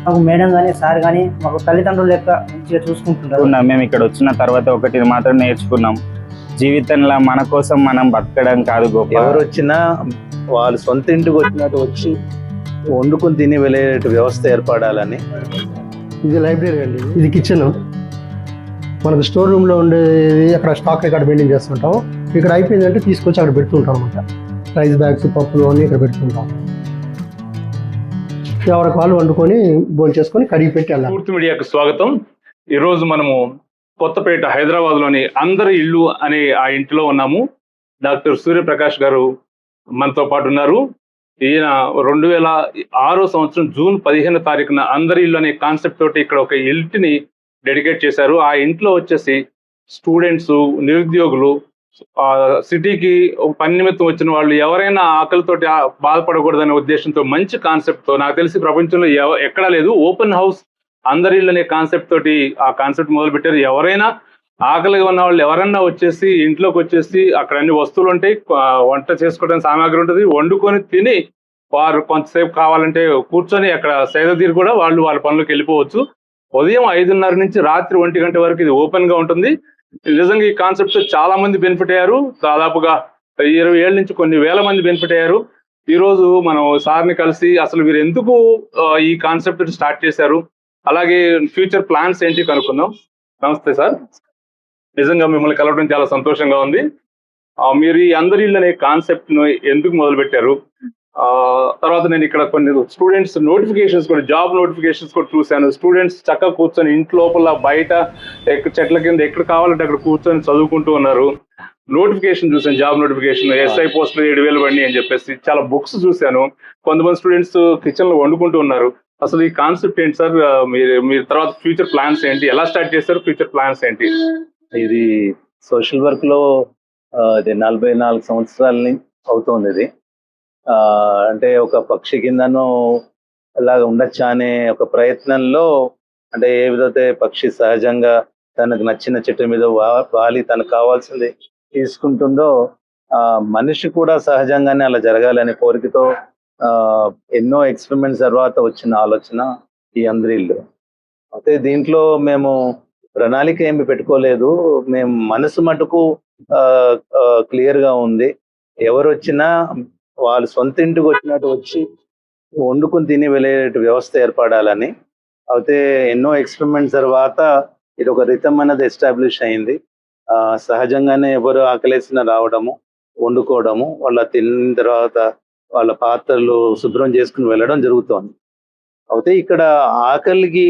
మాకు మేడం కానీ సార్ కానీ మాకు తల్లిదండ్రులు లెక్క మంచిగా చూసుకుంటుంటారు. మేము ఇక్కడ వచ్చిన తర్వాత ఒకటి మాత్రం నేర్చుకున్నాం, జీవితంలో మన కోసం మనం బతకడం కాదు గొప్ప. ఎవరు వచ్చినా వాళ్ళు సొంత ఇంటికి వచ్చినట్టు వచ్చి వండుకొని తిని వెళ్ళే వ్యవస్థ ఏర్పడాలని. ఇది లైబ్రరీ అండి, ఇది కిచెన్. మనకు స్టోర్ రూమ్లో ఉండేది అక్కడ స్టాక్ రికార్డ్ మెయింటైన్ చేస్తుంటాం. ఇక్కడ అయిపోయిందంటే తీసుకొచ్చి అక్కడ పెడుతుంటాం అనమాట. రైస్ బ్యాగ్స్, పప్పులు అన్నీ ఇక్కడ పెడుతుంటాం. ఎవరికి వాళ్ళు వండుకొని భోజనం చేసుకొని కడిగి పెట్టి వెళ్ళాలి. పూర్తి మీడియాకు స్వాగతం. ఈరోజు మనము కొత్తపేట హైదరాబాద్లోని అందరి ఇల్లు అనే ఆ ఇంటిలో ఉన్నాము. డాక్టర్ సూర్యప్రకాష్ గారు మనతో పాటు ఉన్నారు. ఈయన 2006 సంవత్సరం జూన్ 15వ తారీఖున అందరి ఇల్లు అనే కాన్సెప్ట్ తోటి ఇక్కడ ఒక ఇంటిని డెడికేట్ చేశారు. ఆ ఇంట్లో వచ్చేసి స్టూడెంట్స్, నిరుద్యోగులు, సిటీకి పని నిమిత్తం వచ్చిన వాళ్ళు ఎవరైనా ఆకలితోటి బాధపడకూడదనే ఉద్దేశంతో మంచి కాన్సెప్ట్తో, నాకు తెలిసి ప్రపంచంలో ఎక్కడా లేదు, ఓపెన్ హౌస్ అందరి ఇల్లు అనే కాన్సెప్ట్ తోటి ఆ కాన్సెప్ట్ మొదలు పెట్టారు. ఎవరైనా ఆకలిగా ఉన్న వాళ్ళు ఎవరన్నా వచ్చేసి ఇంట్లోకి వచ్చేసి అక్కడ అన్ని వస్తువులు ఉంటాయి, వంట చేసుకోవడానికి సామాగ్రి ఉంటుంది, వండుకొని తిని వారు కొంతసేపు కావాలంటే కూర్చొని అక్కడ సేదతీరు కూడా వాళ్ళు వాళ్ళ పనులకు వెళ్ళిపోవచ్చు. ఉదయం 5:30 నుంచి రాత్రి 1 గంట వరకు ఇది ఓపెన్ గా ఉంటుంది. నిజంగా ఈ కాన్సెప్ట్ చాలా మంది బెనిఫిట్ అయ్యారు. దాదాపుగా 20 ఏళ్ళ నుంచి కొన్ని వేల మంది బెనిఫిట్ అయ్యారు. ఈ రోజు మనం సార్ని కలిసి అసలు వీరు ఎందుకు ఈ కాన్సెప్ట్ స్టార్ట్ చేశారు, అలాగే ఫ్యూచర్ ప్లాన్స్ ఏంటి కనుక్కుందాం. నమస్తే సార్, నిజంగా మిమ్మల్ని కలవడం చాలా సంతోషంగా ఉంది. మీరు ఈ అందరి ఇల్లు అనే కాన్సెప్ట్ ను ఎందుకు మొదలు పెట్టారు? తర్వాత నేను ఇక్కడ కొన్ని స్టూడెంట్స్ నోటిఫికేషన్స్ కూడా, జాబ్ నోటిఫికేషన్స్ కూడా చూశాను. స్టూడెంట్స్ చక్కగా కూర్చొని ఇంటి లోపల బయట చెట్ల కింద ఎక్కడ కావాలంటే అక్కడ కూర్చొని చదువుకుంటూ ఉన్నారు. నోటిఫికేషన్ చూసాను, జాబ్ నోటిఫికేషన్, SI పోస్టులు 7,000 పడి అని చెప్పేసి చాలా బుక్స్ చూశాను. కొంతమంది స్టూడెంట్స్ కిచెన్ లో వండుకుంటూ ఉన్నారు. అసలు ఈ కాన్సెప్ట్ ఏంటి సార్? మీరు తర్వాత ఫ్యూచర్ ప్లాన్స్ ఏంటి, ఎలా స్టార్ట్ చేశారు, ఫ్యూచర్ ప్లాన్స్ ఏంటి? ఇది సోషల్ వర్క్ లో ఇది 44 సంవత్సరాలని అవుతుంది. ఇది అంటే ఒక పక్షి కిందనో అలాగ ఉండొచ్చా అనే ఒక ప్రయత్నంలో, అంటే ఏ విధంగా పక్షి సహజంగా తనకు నచ్చిన చెట్టు మీద వాలి తనకు కావాల్సింది తీసుకుంటుందో, మనిషి కూడా సహజంగానే అలా జరగాలనే కోరికతో ఎన్నో ఎక్స్పెరిమెంట్స్ తర్వాత వచ్చిన ఆలోచన ఈ అందరి ఇల్లు. అయితే దీంట్లో మేము ప్రణాళిక ఏమి పెట్టుకోలేదు. మేము మనసు మటుకు క్లియర్ గా ఉంది. ఎవరు వచ్చినా వాళ్ళు సొంత ఇంటికి వచ్చినట్టు వచ్చి వండుకొని తిని వెళ్ళే వ్యవస్థ ఏర్పడాలని. అయితే ఎన్నో ఎక్స్పెరిమెంట్స్ తర్వాత ఇది ఒక రితం అనేది ఎస్టాబ్లిష్ అయింది. సహజంగానే ఎవరు ఆకలేసిన రావడము, వండుకోవడము, వాళ్ళ తిన్న తర్వాత వాళ్ళ పాత్రలు శుభ్రం చేసుకుని వెళ్ళడం జరుగుతోంది. అయితే ఇక్కడ ఆకలికి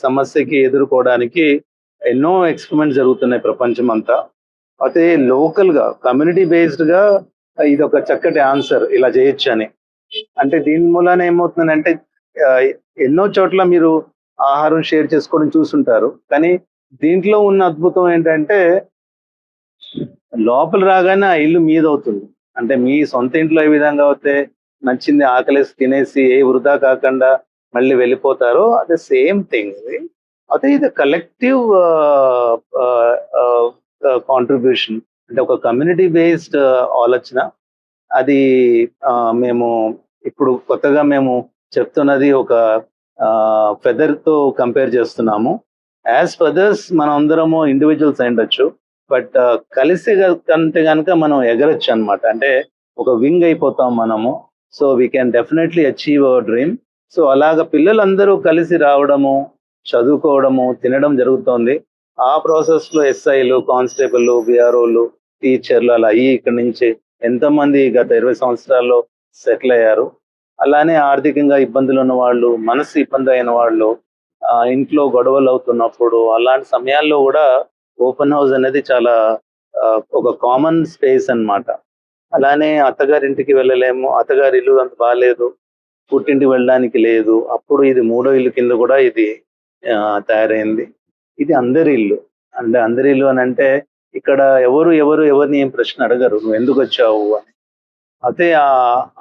సమస్యకి ఎదుర్కోవడానికి ఎన్నో ఎక్స్పెరిమెంట్స్ జరుగుతున్నాయి ప్రపంచం అంతా. అయితే లోకల్ గా, కమ్యూనిటీ బేస్డ్ గా ఇది ఒక చక్కటి ఆన్సర్, ఇలా చేయొచ్చు అని. అంటే దీని మూలాన ఏమవుతుందంటే, ఎన్నో చోట్ల మీరు ఆహారం షేర్ చేసుకోవడం చూస్తుంటారు, కానీ దీంట్లో ఉన్న అద్భుతం ఏంటంటే లోపల రాగానే ఆ ఇల్లు మీదవుతుంది. అంటే మీ సొంత ఇంట్లో ఏ విధంగా అయితే నచ్చింది ఆకలేసి తినేసి ఏ వృధా కాకుండా మళ్ళీ వెళ్ళిపోతారో, అదే సేమ్ థింగ్ ఇది. అయితే ఇది కలెక్టివ్ కాంట్రిబ్యూషన్, అంటే ఒక కమ్యూనిటీ బేస్డ్ ఆలోచన. అది మేము ఇప్పుడు కొత్తగా మేము చెప్తున్నది ఒక ఫెదర్ తో కంపేర్ చేస్తున్నాము. యాజ్ ఫెదర్స్ మనం అందరము ఇండివిజువల్స్ అయిండొచ్చు, బట్ కలిసి కంటే కనుక మనం ఎగరొచ్చు అనమాట. అంటే ఒక వింగ్ అయిపోతాం మనము. So we can definitely achieve our dream. So అలాగ పిల్లలందరూ కలిసి రావడము, చదువుకోవడము, తినడం జరుగుతోంది. ఆ ప్రాసెస్ లో SIలు, కానిస్టేబుల్, BROలు, టీచర్లు అలా ఇక్కడ నుంచి ఎంతమంది గత 20 సంవత్సరాల్లో సెటిల్ అయ్యారు. అలానే ఆర్థికంగా ఇబ్బందులు ఉన్న వాళ్ళు, మనసు ఇబ్బంది అయిన వాళ్ళు, ఇంట్లో గొడవలు అవుతున్నప్పుడు అలాంటి సమయాల్లో కూడా ఓపెన్ హౌస్ అనేది చాలా ఒక కామన్ స్పేస్ అన్నమాట. అలానే అత్తగారింటికి వెళ్ళలేము, అత్తగారి ఇల్లు అంత బాగాలేదు, పుట్టింటికి వెళ్ళడానికి లేదు, అప్పుడు ఇది 3వ ఇల్లు కింద కూడా ఇది తయారైంది. ఇది అందరి ఇల్లు. అంటే అందరి ఇల్లు అని అంటే ఇక్కడ ఎవరిని ఏం ప్రశ్న అడగరు, నువ్వు ఎందుకు వచ్చావు అని. అయితే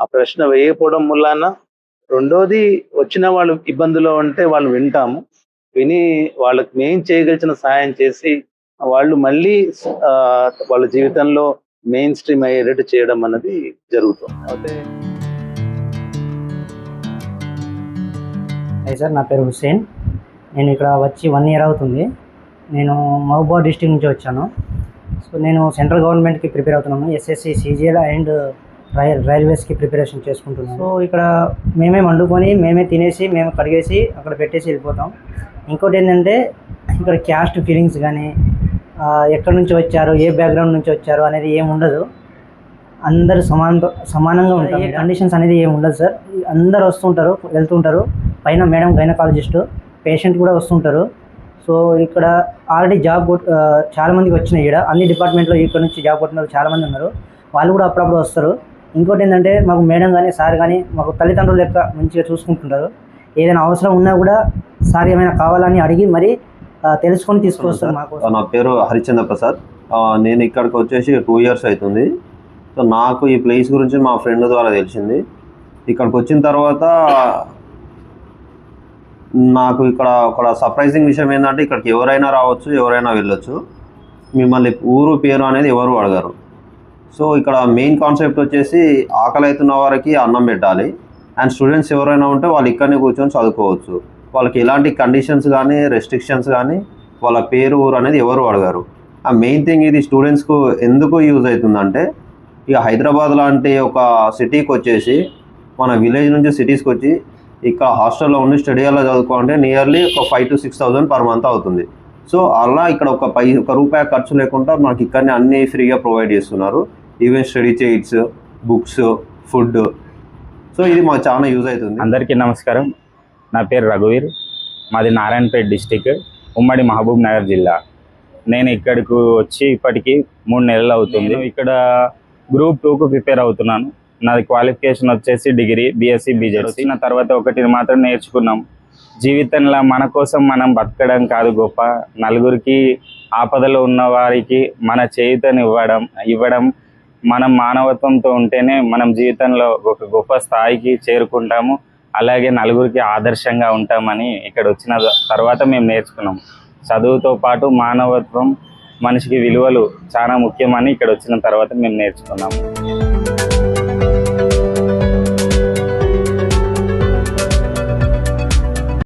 ఆ ప్రశ్న వేయకపోవడం వలన, రెండోది వచ్చిన వాళ్ళు ఇబ్బందులో ఉంటే వాళ్ళు వింటాము, విని వాళ్ళకి మేం చేయగలిసిన సాయం చేసి వాళ్ళు మళ్ళీ వాళ్ళ జీవితంలో మెయిన్ స్ట్రీమ్ అయ్యేటట్టు చేయడం అన్నది జరుగుతుంది. అయితే హాయ్ సార్, నా పేరు హుస్సేన్. నేను ఇక్కడ వచ్చి 1 ఇయర్ అవుతుంది. నేను మహబూబాబాద్ డిస్ట్రిక్ట్ నుంచి వచ్చాను. సో నేను సెంట్రల్ గవర్నమెంట్కి ప్రిపేర్ అవుతున్నాను. ఎస్ఎస్సి, సిజిఎల్ అండ్ రైల్వేస్కి ప్రిపరేషన్ చేసుకుంటున్నాను. సో ఇక్కడ మేమే వండుకొని, మేమే తినేసి, మేము కడిగేసి అక్కడ పెట్టేసి వెళ్ళిపోతాం. ఇంకోటి ఏంటంటే ఇక్కడ క్యాస్ట్ ఫీలింగ్స్ కానీ, ఎక్కడి నుంచి వచ్చారు, ఏ బ్యాక్గ్రౌండ్ నుంచి వచ్చారు అనేది ఏమి ఉండదు. అందరు సమానంగా ఉంటారు. ఏ కండిషన్స్ అనేది ఏమి ఉండదు సార్. అందరు వస్తుంటారు, వెళ్తుంటారు. పైన మేడం గైనకాలజిస్టు, పేషెంట్ కూడా వస్తుంటారు. సో ఇక్కడ ఆల్రెడీ చాలామందికి వచ్చినాయి. ఇక్కడ అన్ని డిపార్ట్మెంట్లో ఇక్కడ నుంచి జాబ్ కొట్టిన వాళ్ళు చాలామంది ఉన్నారు. వాళ్ళు కూడా అప్పుడప్పుడు వస్తారు. ఇంకోటి ఏంటంటే మాకు మేడం కానీ సార్ కానీ మాకు తల్లిదండ్రులు లెక్క మంచిగా చూసుకుంటుంటారు. ఏదైనా అవసరం ఉన్నా కూడా సార్ ఏమైనా కావాలని అడిగి మరి తెలుసుకొని తీసుకొస్తారు మాకు. నా పేరు హరిచంద్ర ప్రసాద్. నేను ఇక్కడికి వచ్చేసి 2 ఇయర్స్ అవుతుంది. సో నాకు ఈ ప్లేస్ గురించి మా ఫ్రెండ్ ద్వారా తెలిసింది. ఇక్కడికి వచ్చిన తర్వాత నాకు ఇక్కడ ఒక సర్ప్రైజింగ్ విషయం ఏంటంటే ఇక్కడికి ఎవరైనా రావచ్చు, ఎవరైనా వెళ్ళొచ్చు. మిమ్మల్ని ఊరు పేరు అనేది ఎవరు అడగరు. సో ఇక్కడ మెయిన్ కాన్సెప్ట్ వచ్చేసి ఆకలి అవుతున్న వారికి అన్నం పెట్టాలి. అండ్ స్టూడెంట్స్ ఎవరైనా ఉంటే వాళ్ళు ఇక్కడనే కూర్చొని చదువుకోవచ్చు. వాళ్ళకి ఎలాంటి కండిషన్స్ కానీ, రెస్ట్రిక్షన్స్ కానీ, వాళ్ళ పేరు ఊరు అనేది ఎవరు అడగరు. ఆ మెయిన్ థింగ్ ఇది స్టూడెంట్స్కు ఎందుకు యూజ్ అవుతుందంటే, ఇక హైదరాబాద్ లాంటి ఒక సిటీకి వచ్చేసి మన విలేజ్ నుంచి సిటీస్కి వచ్చి ఇక్కడ హాస్టల్లో ఉండి స్టడీ హాల్లో చదువుకోవాలంటే నియర్లీ ఒక 5,000 to 6,000 పర్ మంత్ అవుతుంది. సో అలా ఇక్కడ ఒక రూపాయి ఖర్చు లేకుండా మనకి ఇక్కడనే అన్నీ ఫ్రీగా ప్రొవైడ్ చేస్తున్నారు. Even study chairs, books, food. So ఇది మాకు చాలా యూజ్ అవుతుంది. అందరికీ నమస్కారం. నా పేరు రఘువీర్. మాది నారాయణపేట డిస్టిక్, ఉమ్మడి మహబూబ్ నగర్ జిల్లా. నేను ఇక్కడికి వచ్చి ఇప్పటికి 3 నెలలు అవుతుంది. ఇక్కడ గ్రూప్ 2కు ప్రిపేర్ అవుతున్నాను. నాది క్వాలిఫికేషన్ వచ్చేసి డిగ్రీ, బీఎస్సీ, బీజెడ్. వచ్చిన తర్వాత ఒకటి మాత్రం నేర్చుకున్నాం. జీవితంలో మన కోసం మనం బతకడం కాదు గొప్ప, నలుగురికి ఆపదలో ఉన్న వారికి మన చేయుతను ఇవ్వడం మనం మానవత్వంతో ఉంటేనే మనం జీవితంలో ఒక గొప్ప స్థాయికి చేరుకుంటాము. అలాగే నలుగురికి ఆదర్శంగా ఉంటామని ఇక్కడ వచ్చిన తర్వాత మేము నేర్చుకున్నాం. చదువుతో పాటు మానవత్వం, మనిషికి విలువలు చాలా ముఖ్యమని ఇక్కడ వచ్చిన తర్వాత మేము నేర్చుకున్నాము.